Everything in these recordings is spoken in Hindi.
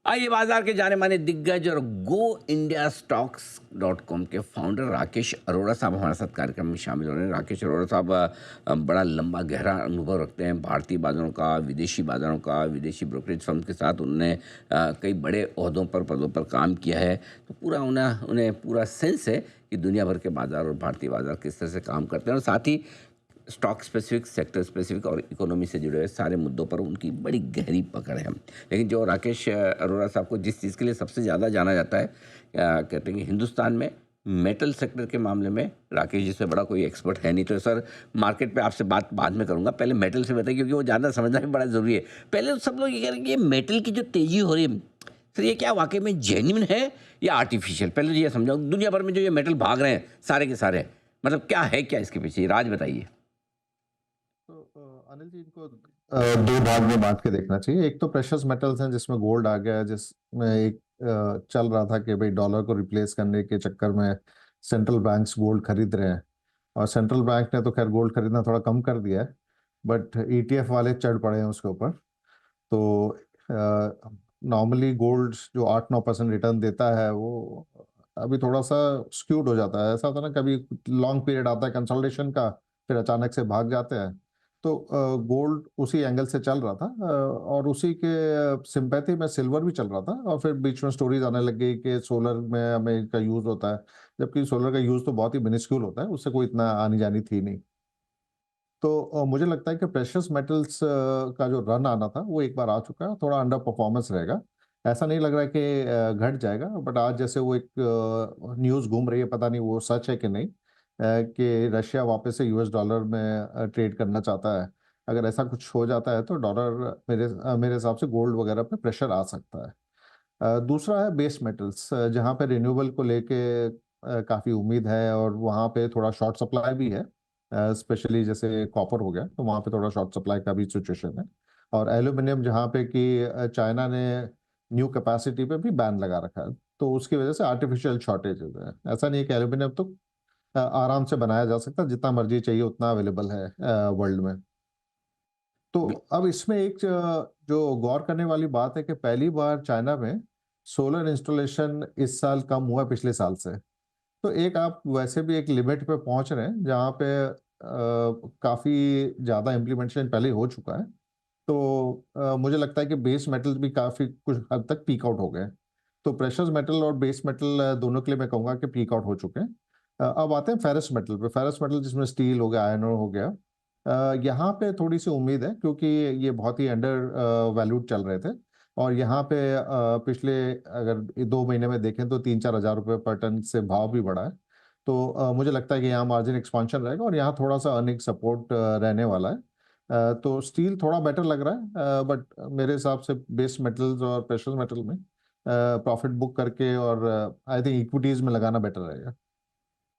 आइए बाजार के जाने माने दिग्गज और go India stocks dot com के फाउंडर राकेश अरोड़ा साहब हमारे साथ कार्यक्रम में शामिल हो रहे हैं। राकेश अरोड़ा साहब बड़ा लंबा गहरा अनुभव रखते हैं भारतीय बाजारों का, विदेशी बाजारों का, विदेशी ब्रोकरेज फर्म के साथ उन्होंने कई बड़े ओहदों पर पदों पर काम किया है। तो पूरा उन्हें उन्हें पूरा सेंस है कि दुनिया भर के बाजार और भारतीय बाजार किस तरह से काम करते हैं, और साथ ही स्टॉक स्पेसिफिक, सेक्टर स्पेसिफिक और इकोनॉमी से जुड़े हुए सारे मुद्दों पर उनकी बड़ी गहरी पकड़ है। लेकिन जो राकेश अरोड़ा साहब को जिस चीज़ के लिए सबसे ज़्यादा जाना जाता है, कहते हैं कि हिंदुस्तान में मेटल सेक्टर के मामले में राकेश जी से बड़ा कोई एक्सपर्ट है नहीं। तो सर, मार्केट पे आपसे बात बाद में करूंगा, पहले मेटल से बताइए क्योंकि वो ज़्यादा समझना भी बड़ा ज़रूरी है। पहले तो सब लोग ये कह रहे हैं कि ये मेटल की जो तेज़ी हो रही है, सर ये क्या वाकई में जेन्युइन है या आर्टिफिशियल? पहले तो ये समझाओ, दुनिया भर में जो ये मेटल भाग रहे हैं सारे के सारे, मतलब क्या है, क्या इसके पीछे राज बताइए। तो अनिल जी, इनको दो भाग में बांट के देखना चाहिए। एक तो प्रेशियस मेटल्स हैं जिसमें गोल्ड आ गया है, जिसमें एक चल रहा था कि भाई डॉलर को रिप्लेस करने के चक्कर में सेंट्रल बैंक्स गोल्ड खरीद रहे हैं, और सेंट्रल बैंक ने तो खैर गोल्ड खरीदना थोड़ा कम कर दिया है, बट ईटीएफ वाले चढ़ पड़े हैं उसके ऊपर। तो नॉर्मली गोल्ड जो 8-9% रिटर्न देता है वो अभी थोड़ा सा स्क्यूड हो जाता है। ऐसा होता है ना, कभी लॉन्ग पीरियड आता है कंसोलिडेशन का, फिर अचानक से भाग जाते हैं। तो गोल्ड उसी एंगल से चल रहा था, और उसी के सिंपैथी में सिल्वर भी चल रहा था, और फिर बीच में स्टोरीज आने लग गई कि सोलर में हमें का यूज होता है, जबकि सोलर का यूज तो बहुत ही मिनिस्क्यूल होता है, उससे कोई इतना आनी जानी थी नहीं। तो मुझे लगता है कि प्रेशियस मेटल्स का जो रन आना था वो एक बार आ चुका है, थोड़ा अंडर परफॉर्मेंस रहेगा। ऐसा नहीं लग रहा है कि घट जाएगा, बट आज जैसे वो एक न्यूज़ घूम रही है, पता नहीं वो सच है कि नहीं, कि रशिया वापस से यूएस डॉलर में ट्रेड करना चाहता है। अगर ऐसा कुछ हो जाता है तो डॉलर मेरे हिसाब से गोल्ड वगैरह पे प्रेशर आ सकता है। दूसरा है बेस मेटल्स, जहाँ पे रिन्यूएबल को लेके काफ़ी उम्मीद है, और वहाँ पे थोड़ा शॉर्ट सप्लाई भी है। स्पेशली जैसे कॉपर हो गया तो वहाँ पे थोड़ा शॉर्ट सप्लाई का भी सिचुएशन है। और एल्यूमिनियम जहाँ पे कि चाइना ने न्यू कैपेसिटी पे भी बैन लगा रखा है, तो उसकी वजह से आर्टिफिशियल शॉर्टेजेस है। ऐसा नहीं है कि एल्यूमिनियम तो आराम से बनाया जा सकता है, जितना मर्जी चाहिए उतना अवेलेबल है वर्ल्ड में। तो अब इसमें एक जो गौर करने वाली बात है कि पहली बार चाइना में सोलर इंस्टॉलेशन इस साल कम हुआ है पिछले साल से। तो एक आप वैसे भी एक लिमिट पे पहुंच रहे हैं जहाँ पे काफी ज्यादा इम्प्लीमेंटेशन पहले हो चुका है। तो मुझे लगता है कि बेस मेटल्स भी काफी कुछ हद तक पीक आउट हो गए हैं। तो प्रेशर्स मेटल और बेस मेटल दोनों के लिए मैं कहूंगा कि पीक आउट हो चुके हैं। अब आते हैं फेरस मेटल पे। फेरस मेटल जिसमें स्टील हो गया, आयरन ओर हो गया, यहाँ पे थोड़ी सी उम्मीद है क्योंकि ये बहुत ही अंडर वैल्यूड चल रहे थे। और यहाँ पे पिछले अगर 2 महीने में देखें तो 3-4 हज़ार रुपये पर टन से भाव भी बढ़ा है। तो मुझे लगता है कि यहाँ मार्जिन एक्सपांशन रहेगा और यहाँ थोड़ा सा अर्निंग सपोर्ट रहने वाला है। तो स्टील थोड़ा बेटर लग रहा है, बट मेरे हिसाब से बेस मेटल्स और प्रेशियस मेटल में प्रॉफिट बुक करके और आई थिंक इक्विटीज में लगाना बेटर रहेगा।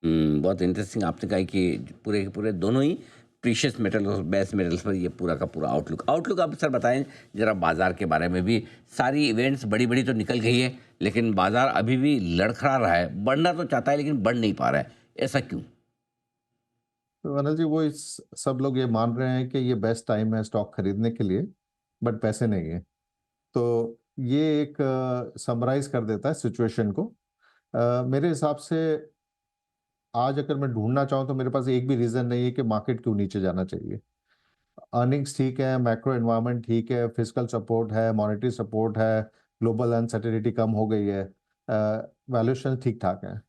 बहुत इंटरेस्टिंग आपने कहा कि पूरे के पूरे दोनों ही प्रीशियस मेटल और बेस मेटल्स पर ये पूरा का पूरा आउटलुक आउटलुक आप सर बताएं जरा बाजार के बारे में भी। सारी इवेंट्स बड़ी बड़ी तो निकल गई है, लेकिन बाजार अभी भी लड़खड़ा रहा है, बढ़ना तो चाहता है लेकिन बढ़ नहीं पा रहा है। ऐसा क्यों? तो अनिल जी, वो सब लोग ये मान रहे हैं कि ये बेस्ट टाइम है स्टॉक खरीदने के लिए, बट पैसे नहीं है। तो ये एक समराइज कर देता है सिचुएशन को। मेरे हिसाब से आज अगर मैं ढूंढना चाहूँ तो मेरे पास एक भी रीजन नहीं है कि मार्केट क्यों नीचे जाना चाहिए। अर्निंग्स ठीक है, मैक्रो एनवायरनमेंट ठीक है, फिजिकल सपोर्ट है, मॉनेटरी सपोर्ट है, ग्लोबल अनसर्टेनिटी कम हो गई है, वैल्यूएशन ठीक ठाक है।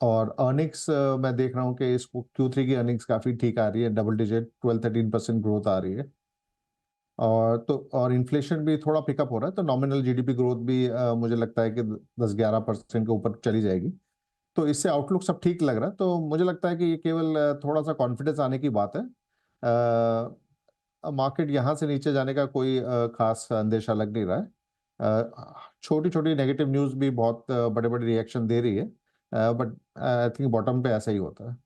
और अर्निंग्स मैं देख रहा हूँ कि इसको Q3 की अर्निंग्स काफी ठीक आ रही है, डबल डिजिट 12-13% ग्रोथ आ रही है। और इन्फ्लेशन भी थोड़ा पिकअप हो रहा है, तो नॉमिनल जीडीपी ग्रोथ भी मुझे लगता है कि 10-11% के ऊपर चली जाएगी। तो इससे आउटलुक सब ठीक लग रहा है। तो मुझे लगता है कि ये केवल थोड़ा सा कॉन्फिडेंस आने की बात है। मार्केट यहाँ से नीचे जाने का कोई खास अंदेशा लग नहीं रहा है। छोटी छोटी नेगेटिव न्यूज भी बहुत बड़े बड़े रिएक्शन दे रही है, बट आई थिंक बॉटम पे ऐसा ही होता है।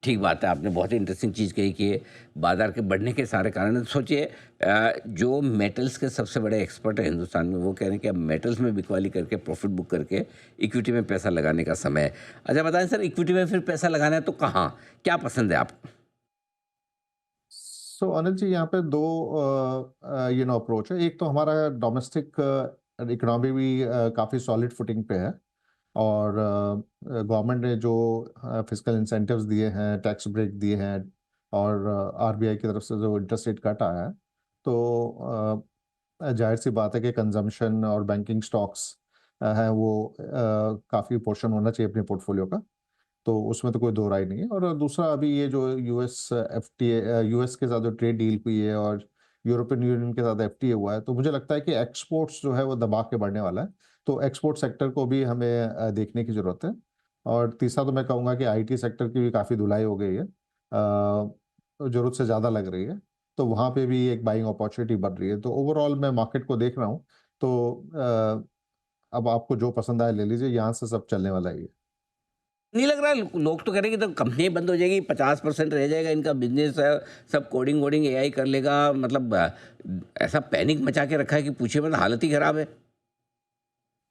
ठीक बात है, आपने बहुत ही इंटरेस्टिंग चीज़ कही कि बाज़ार के बढ़ने के सारे कारण हैं। तो सोचिए, जो मेटल्स के सबसे बड़े एक्सपर्ट हैं हिंदुस्तान में, वो कह रहे हैं कि अब मेटल्स में बिकवाली करके प्रॉफिट बुक करके इक्विटी में पैसा लगाने का समय है। अच्छा बताएं सर, इक्विटी में फिर पैसा लगाना है तो कहाँ, क्या पसंद है आपको? सो अनिल जी, यहाँ पे दो अप्रोच है। एक तो हमारा डोमेस्टिक इकोनॉमी भी काफ़ी सॉलिड फुटिंग पे है और गवर्नमेंट ने जो फिस्कल इंसेंटिव्स दिए हैं, टैक्स ब्रेक दिए हैं और आरबीआई की तरफ से जो इंटरेस्ट रेट कट आया है, तो ज़ाहिर-सी बात है कि कंज़म्पशन और बैंकिंग स्टॉक्स हैं वो काफ़ी पोर्शन होना चाहिए अपने पोर्टफ़ोलियो का, तो उसमें तो कोई दो राय नहीं है। और दूसरा अभी ये जो यूएस के साथ जो ट्रेड डील हुई है और यूरोपियन यूनियन के साथ एफटीए हुआ है, तो मुझे लगता है कि एक्सपोर्ट्स जो है वो दबा के बढ़ने वाला है। तो एक्सपोर्ट सेक्टर को भी हमें देखने की ज़रूरत है। और तीसरा तो मैं कहूँगा कि आईटी सेक्टर की भी काफ़ी धुलाई हो गई है। ज़रूरत से ज़्यादा लग रही है, तो वहाँ पे भी एक बाइंग अपॉर्च्युनिटी बन रही है। तो ओवरऑल मैं मार्केट को देख रहा हूँ, तो अब आपको जो पसंद आए ले लीजिए, यहाँ से सब चलने वाला ही है। नहीं लग रहा है, लोग तो कह रहे हैं कि तो कंपनी बंद हो जाएगी, 50% रह जाएगा इनका बिजनेस है, सब कोडिंग वोडिंग एआई कर लेगा, मतलब ऐसा पैनिक मचा के रखा है कि पूछे मत, हालत ही खराब है।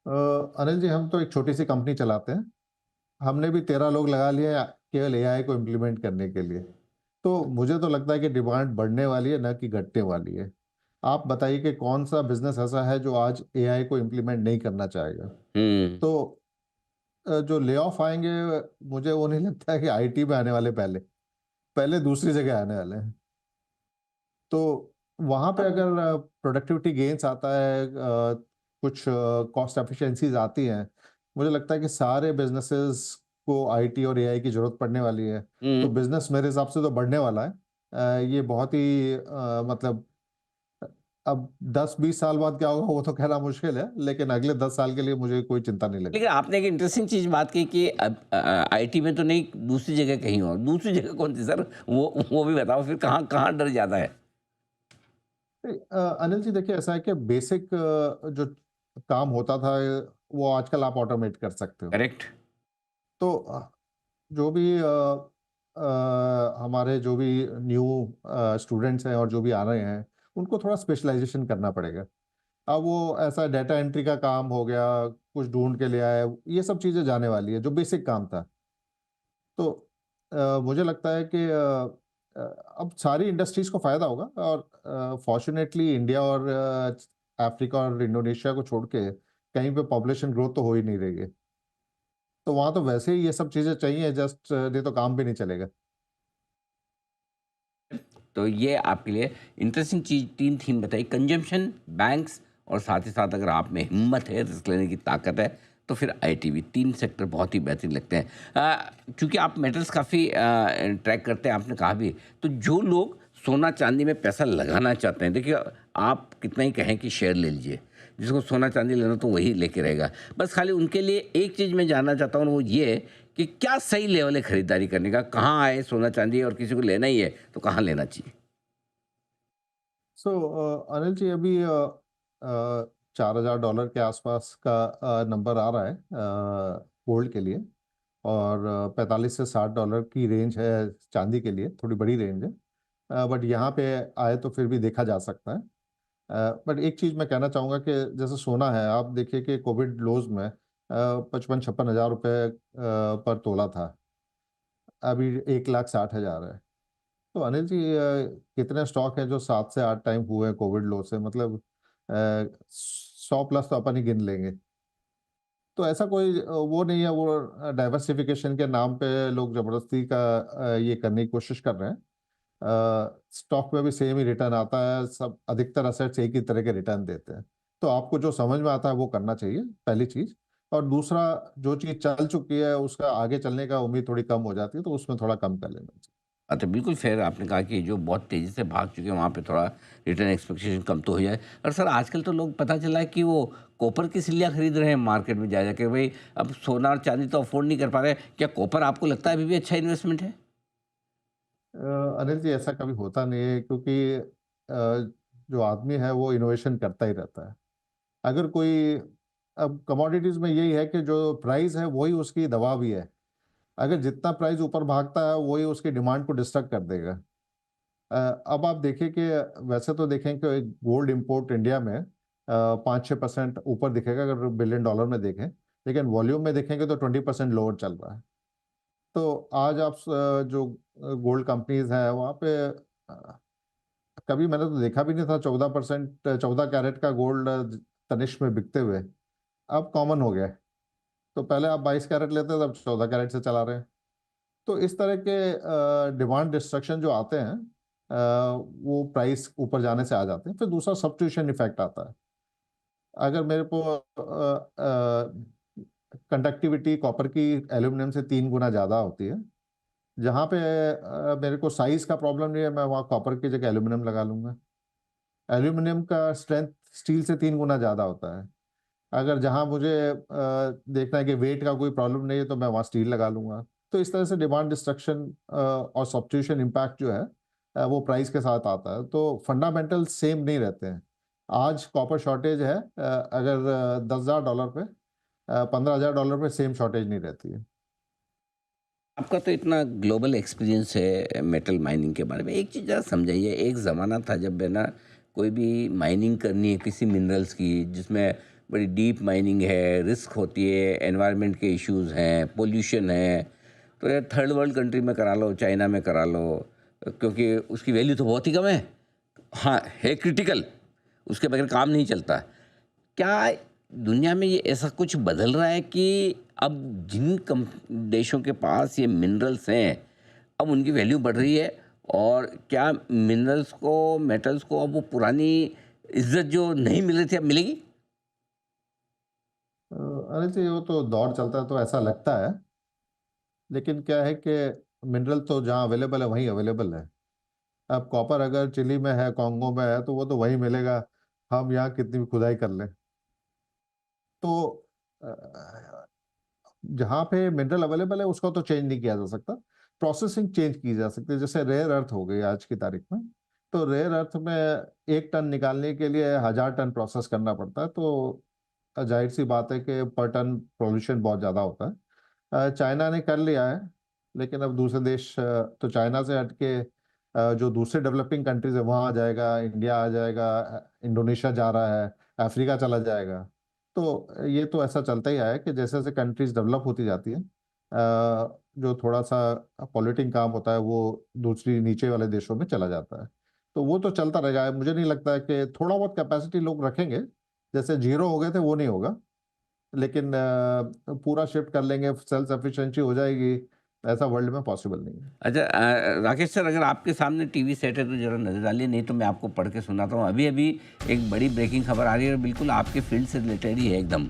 अनिल जी, हम तो एक छोटी-सी कंपनी चलाते हैं। हमने भी 13 लोग लगा लिए केवल एआई को इम्प्लीमेंट करने के लिए। तो मुझे तो लगता है कि डिमांड बढ़ने वाली है, ना कि घटने वाली है। आप बताइए कि कौन-सा बिज़नेस ऐसा है जो आज एआई को इम्प्लीमेंट नहीं करना चाहेगा? हम्म। तो जो ले ऑफ आएँगे, मुझे वो नहीं लगता है कि आईटी में आने वाले पहले। पहले दूसरी जगह आने वाले हैं। तो वहाँ पे अगर प्रोडक्टिविटी गेन्स आता है, कुछ कॉस्ट एफिशिएंसीज़ आती हैं, मुझे लगता है कि सारे बिज़नेसेस को आईटी और एआई की ज़रूरत पड़ने वाली है। तो हम्म। बिज़नेस मेरे हिसाब से तो बढ़ने वाला है। ये बहुत ही मतलब अ, अब 10-20 साल बाद क्या होगा वो तो कहना मुश्किल है, लेकिन अगले 10 साल के लिए मुझे कोई चिंता नहीं लग लेकिन रही। आपने एक इंटरेस्टिंग चीज बात की कि अब आईटी में तो नहीं, दूसरी जगह कहीं और, दूसरी जगह कौन सी सर? वो भी बताओ फिर, कहाँ कहाँ डर ज्यादा है? नहीं, अनिल जी देखिए, ऐसा है कि बेसिक जो काम होता था, वो आजकल आप ऑटोमेट कर सकते हो। करेक्ट। तो जो भी हमारे जो भी न्यू स्टूडेंट्स हैं और जो भी आ रहे हैं, उनको थोड़ा स्पेशलाइज़ेशन करना पड़ेगा। अब वो ऐसा डेटा एंट्री का काम हो गया, कुछ ढूँढ के ले आए, ये सब चीज़ें जाने वाली है, जो बेसिक काम था। तो मुझे लगता है कि अब सारी इंडस्ट्रीज़ को फ़ायदा होगा और फ़ॉर्च्यूनेटली इंडिया और अफ्रीका और इंडोनेशिया को छोड़ के कहीं पे पॉपुलेशन ग्रोथ तो हो ही नहीं रही है। तो वहाँ तो वैसे ही ये सब चीज़ें चाहिए, जस्ट नहीं तो काम भी नहीं चलेगा। तो ये आपके लिए इंटरेस्टिंग चीज, तीन थीम बताई: कंजम्पशन, बैंक्स, और साथ ही साथ अगर आप में हिम्मत है, रिस्क लेने की ताकत है, तो फिर आईटी भी। तीन सेक्टर बहुत ही बेहतरीन लगते हैं। क्योंकि आप मेटल्स काफ़ी ट्रैक करते हैं, आपने कहा भी, तो जो लोग सोना चांदी में पैसा लगाना चाहते हैं, देखिए, आप कितना ही कहें कि शेयर ले लीजिए, जिसको सोना चांदी लेना तो वही लेके रहेगा। बस खाली उनके लिए एक चीज़ मैं जानना चाहता हूँ, वो ये कि क्या सही लेवल है खरीदारी करने का, कहाँ आए सोना चांदी, और किसी को लेना ही है तो कहाँ लेना चाहिए? सो अनिल जी, अभी $4000 के आसपास का नंबर आ रहा है गोल्ड के लिए, और 45 से $60 की रेंज है चांदी के लिए, थोड़ी बड़ी रेंज है। बट यहाँ पे आए तो फिर भी देखा जा सकता है। बट एक चीज़ मैं कहना चाहूँगा कि जैसे सोना है, आप देखिए कि कोविड लोज़ में 55-56 हज़ार रुपए पर तोला था। अभी 1,60,000 है। तो अनिल जी, कितने स्टॉक हैं जो 7 से 8 टाइम हुए हैं कोविड लो से, मतलब 100 प्लस तो अपन ही गिन लेंगे। तो ऐसा कोई वो नहीं है, वो डाइवर्सिफिकेशन के नाम पे लोग ज़बरदस्ती का ये करने की कोशिश कर रहे हैं। स्टॉक में भी सेम ही रिटर्न आता है, सब अधिकतर असेट्स एक ही तरह के रिटर्न देते हैं। तो आपको जो समझ में आता है वो करना चाहिए, पहली चीज़। और दूसरा, जो चीज़ चल चुकी है उसका आगे चलने का उम्मीद थोड़ी कम हो जाती है, तो उसमें थोड़ा कम कर लेना चाहिए। तो बिल्कुल फेयर, आपने कहा कि जो बहुत तेज़ी से भाग चुके हैं वहाँ पे थोड़ा रिटर्न एक्सपेक्टेशन कम तो हो जाए। और सर, आजकल तो लोग, पता चला है कि वो कॉपर की सिल्लियाँ खरीद रहे हैं मार्केट में जा के, भाई अब सोना और चांदी तो अफोर्ड नहीं कर पा रहे, क्या कॉपर आपको लगता है अभी भी अच्छा इन्वेस्टमेंट है? अनिल जी, ऐसा कभी होता नहीं है, क्योंकि जो आदमी है वो इनोवेशन करता ही रहता है। अगर कोई, अब कमोडिटीज़ में यही है कि जो प्राइस है वही उसकी दवा भी है। अगर जितना प्राइस ऊपर भागता है वही उसकी डिमांड को डिस्टर्ब कर देगा। अब आप देखिए कि वैसे तो देखें कि गोल्ड इंपोर्ट इंडिया में 5-6% ऊपर दिखेगा अगर बिलियन डॉलर में देखें, लेकिन वॉल्यूम में देखेंगे तो 20% लोअर चल रहा है। तो आज आप जो गोल्ड कंपनीज़ हैं वहाँ पे कभी मैंने तो देखा भी नहीं था 14% 14 कैरेट का गोल्ड तनिष्क में बिकते हुए अब कॉमन हो गया है। तो पहले आप 22 कैरेट लेते थे, अब 14 कैरेट से चला रहे हैं। तो इस तरह के डिमांड डिस्ट्रक्शन जो आते हैं, वो प्राइस ऊपर जाने से आ जाते हैं। फिर दूसरा सब्स्टिट्यूशन इफेक्ट आता है। अगर मेरे को कंडक्टिविटी कॉपर की एल्यूमिनियम से 3 गुना ज़्यादा होती है, जहाँ पे मेरे को साइज का प्रॉब्लम नहीं है, मैं वहाँ कॉपर की जगह एल्यूमिनियम लगा लूंगा। एल्यूमिनियम का स्ट्रेंथ स्टील से 3 गुना ज़्यादा होता है। अगर जहाँ मुझे देखना है कि वेट का कोई प्रॉब्लम नहीं है, तो मैं वहाँ स्टील लगा लूंगा। तो इस तरह से डिमांड डिस्ट्रक्शन और सब्स्टिट्यूशन इम्पैक्ट जो है, वो प्राइस के साथ आता है। तो फंडामेंटल सेम नहीं रहते हैं। आज कॉपर शॉर्टेज है, अगर $10,000 पे, $15,000 पे सेम शॉर्टेज नहीं रहती है। आपका तो इतना ग्लोबल एक्सपीरियंस है मेटल माइनिंग के बारे में, एक चीज़ ज़रा समझाइए। एक ज़माना था जब है ना, कोई भी माइनिंग करनी है किसी मिनरल्स की, जिसमें बड़ी डीप माइनिंग है, रिस्क होती है, एनवायरनमेंट के इश्यूज हैं, पोल्यूशन है, तो यार थर्ड वर्ल्ड कंट्री में करा लो, चाइना में करा लो, क्योंकि उसकी वैल्यू तो बहुत ही कम है। हाँ, है क्रिटिकल, उसके बगैर काम नहीं चलता। क्या दुनिया में ये ऐसा कुछ बदल रहा है कि अब जिन कम देशों के पास ये मिनरल्स हैं, अब उनकी वैल्यू बढ़ रही है? और क्या मिनरल्स को, मेटल्स को अब वो पुरानी इज्जत जो नहीं मिल रही थी, अब मिलेगी? अरे जी, वो तो दौर चलता है तो ऐसा लगता है। लेकिन क्या है कि मिनरल तो जहाँ अवेलेबल है वहीं अवेलेबल है। अब कॉपर अगर चिली में है, कॉन्गो में है, तो वो तो वहीं मिलेगा, हम यहाँ कितनी भी खुदाई कर लें। तो अ, जहाँ पे मिनरल अवेलेबल है उसको तो चेंज नहीं किया जा सकता। प्रोसेसिंग चेंज की जा सकती है। जैसे रेयर अर्थ हो गई आज की तारीख में, तो रेयर अर्थ में 1 टन निकालने के लिए 1,000 टन प्रोसेस करना पड़ता है। तो जाहिर सी बात है कि पर टन पोल्यूशन बहुत ज़्यादा होता है। चाइना ने कर लिया है, लेकिन अब दूसरे देश, तो चाइना से हटके जो दूसरे डेवलपिंग कंट्रीज है वहाँ आ जाएगा, इंडिया आ जाएगा, इंडोनेशिया जा रहा है, अफ्रीका चला जाएगा। तो ये तो ऐसा चलता ही आया है कि जैसे जैसे कंट्रीज डेवलप होती जाती है, जो थोड़ा सा पॉल्यूटिंग काम होता है वो दूसरी नीचे वाले देशों में चला जाता है। तो वो तो चलता रहेगा। मुझे नहीं लगता है कि थोड़ा बहुत कैपेसिटी लोग रखेंगे, जैसे जीरो हो गए थे वो नहीं होगा। लेकिन पूरा शिफ्ट कर लेंगे, सेल्फ सफिशिएंसी हो जाएगी, ऐसा वर्ल्ड में पॉसिबल नहीं है। अच्छा, राकेश सर, अगर आपके सामने टीवी सेट है तो जरा नज़र डालिए, नहीं तो मैं आपको पढ़ के सुनाता हूँ। अभी अभी एक बड़ी ब्रेकिंग खबर आ रही है और बिल्कुल आपके फील्ड से रिलेटेड ही है एकदम।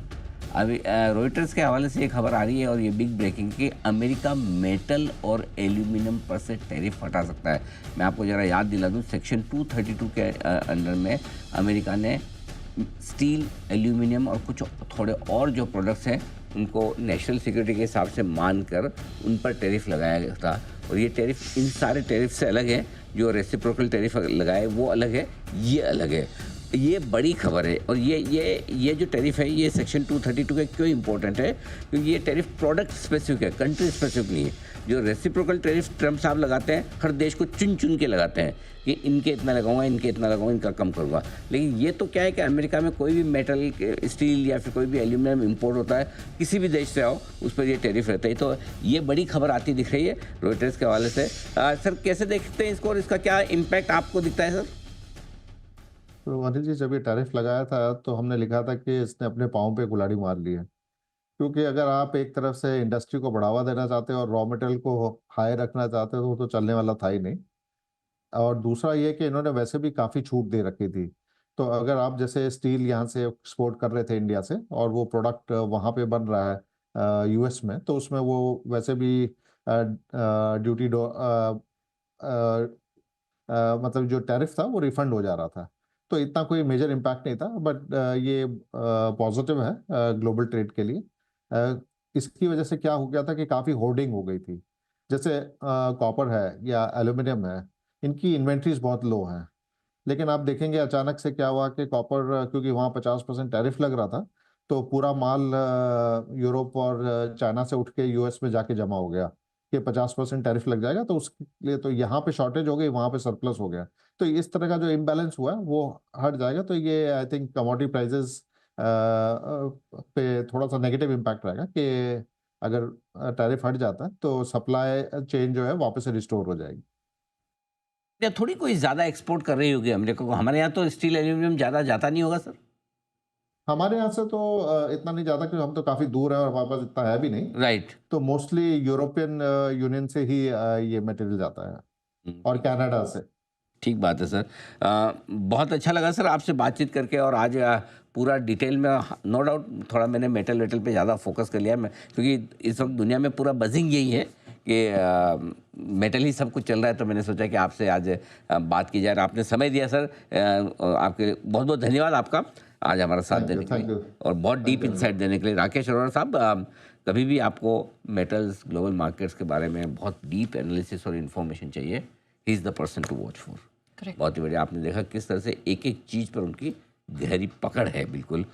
अभी रॉयटर्स के हवाले से एक खबर आ रही है और ये बिग ब्रेकिंग कि अमेरिका मेटल और एल्यूमिनियम पर से टैरिफ हटा सकता है। मैं आपको ज़रा याद दिला दूँ, सेक्शन 232 के अंडर में अमेरिका ने स्टील, एल्यूमिनियम और कुछ थोड़े और जो प्रोडक्ट्स हैं उनको नेशनल सिक्योरिटी के हिसाब से मानकर उन पर टैरिफ लगाया गया था। और ये टैरिफ इन सारे टैरिफ से अलग है। जो रेसिप्रोकल टैरिफ लगाए वो अलग है, ये अलग है। ये बड़ी खबर है। और ये जो टैरिफ है, ये सेक्शन 232 का क्यों इंपॉर्टेंट है? क्योंकि ये टैरिफ प्रोडक्ट स्पेसिफिक है, कंट्री स्पेसिफिक नहीं है। जो रेसिप्रोकल टैरिफ ट्रम्प साहब लगाते हैं, हर देश को चुन चुन के लगाते हैं कि इनके इतना लगाऊंगा, इनके इतना लगाऊंगा, इनका कम करूंगा। लेकिन ये तो क्या है कि अमेरिका में कोई भी मेटल, स्टील या फिर कोई भी एल्यूमिनियम इंपोर्ट होता है, किसी भी देश से आओ, उस पर ये टैरिफ रहता है। तो ये बड़ी खबर आती दिख रही है रॉयटर्स के हवाले से। सर, कैसे देखते हैं इसको और इसका क्या इम्पैक्ट आपको दिखता है सर? तो अनिल जी, जब ये टैरिफ लगाया था तो हमने लिखा था कि इसने अपने पाँव पे कुल्हाड़ी मार ली है। क्योंकि अगर आप एक तरफ से इंडस्ट्री को बढ़ावा देना चाहते हो और रॉ मटेरियल को हाई रखना चाहते हो, तो वो तो चलने वाला था ही नहीं। और दूसरा ये कि इन्होंने वैसे भी काफ़ी छूट दे रखी थी। तो अगर आप जैसे स्टील यहाँ से एक्सपोर्ट कर रहे थे इंडिया से, और वो प्रोडक्ट वहाँ पे बन रहा है यूएस में, तो उसमें वो वैसे भी ड्यूटी मतलब जो टैरिफ था वो रिफंड हो जा रहा था। तो इतना कोई मेजर इम्पैक्ट नहीं था। बट ये पॉजिटिव है ग्लोबल ट्रेड के लिए। इसकी वजह से क्या हो गया था कि काफ़ी होर्डिंग हो गई थी। जैसे कॉपर है या एल्यूमिनियम है, इनकी इन्वेंट्रीज बहुत लो हैं। लेकिन आप देखेंगे अचानक से क्या हुआ कि कॉपर, क्योंकि वहाँ 50% टैरिफ लग रहा था, तो पूरा माल यूरोप और चाइना से उठ के यूएस में जाके जमा हो गया कि 50% टैरिफ लग जाएगा। तो उसके लिए तो यहाँ पे शॉर्टेज हो गई, वहाँ पे सरप्लस हो गया। तो इस तरह का जो इम्बैलेंस हुआ है वो हट जाएगा। तो ये आई थिंक कमोडिटी प्राइजेस पे थोड़ा सा नेगेटिव इम्पैक्ट रहेगा कि अगर टैरिफ हट जाता है तो सप्लाई चेन जो है वापस से रिस्टोर हो जाएगी। या थोड़ी कोई ज़्यादा एक्सपोर्ट कर रही होगी अमेरिका को, हमारे यहाँ तो स्टील एल्यूमिनियम ज़्यादा जाता नहीं होगा सर? हमारे यहाँ से तो इतना नहीं ज़्यादा, क्योंकि हम तो काफ़ी दूर है और हमारे पास इतना है भी नहीं। राइट। तो मोस्टली यूरोपियन यूनियन से ही ये मटेरियल जाता है, और कनाडा से। ठीक बात है सर। बहुत अच्छा लगा सर आपसे बातचीत करके, और आज पूरा डिटेल में, नो डाउट थोड़ा मैंने मेटल वेटल पे ज़्यादा फोकस कर लिया मैं, क्योंकि इस वक्त दुनिया में पूरा बजिंग यही है कि मेटल ही सब कुछ चल रहा है। तो मैंने सोचा कि आपसे आज बात की जाए, और आपने समय दिया सर। आपके बहुत बहुत धन्यवाद आपका आज हमारा साथ देने के थैंक लिए, यू। और बहुत डीप थैंक यू। इंसाइट देने के लिए। राकेश अरोड़ा साहब, कभी भी आपको मेटल्स ग्लोबल मार्केट्स के बारे में बहुत डीप एनालिसिस और इन्फॉर्मेशन चाहिए, he is the person to watch for. Correct. बहुत ही बढ़िया। आपने देखा किस तरह से एक एक चीज़ पर उनकी गहरी पकड़ है, बिल्कुल।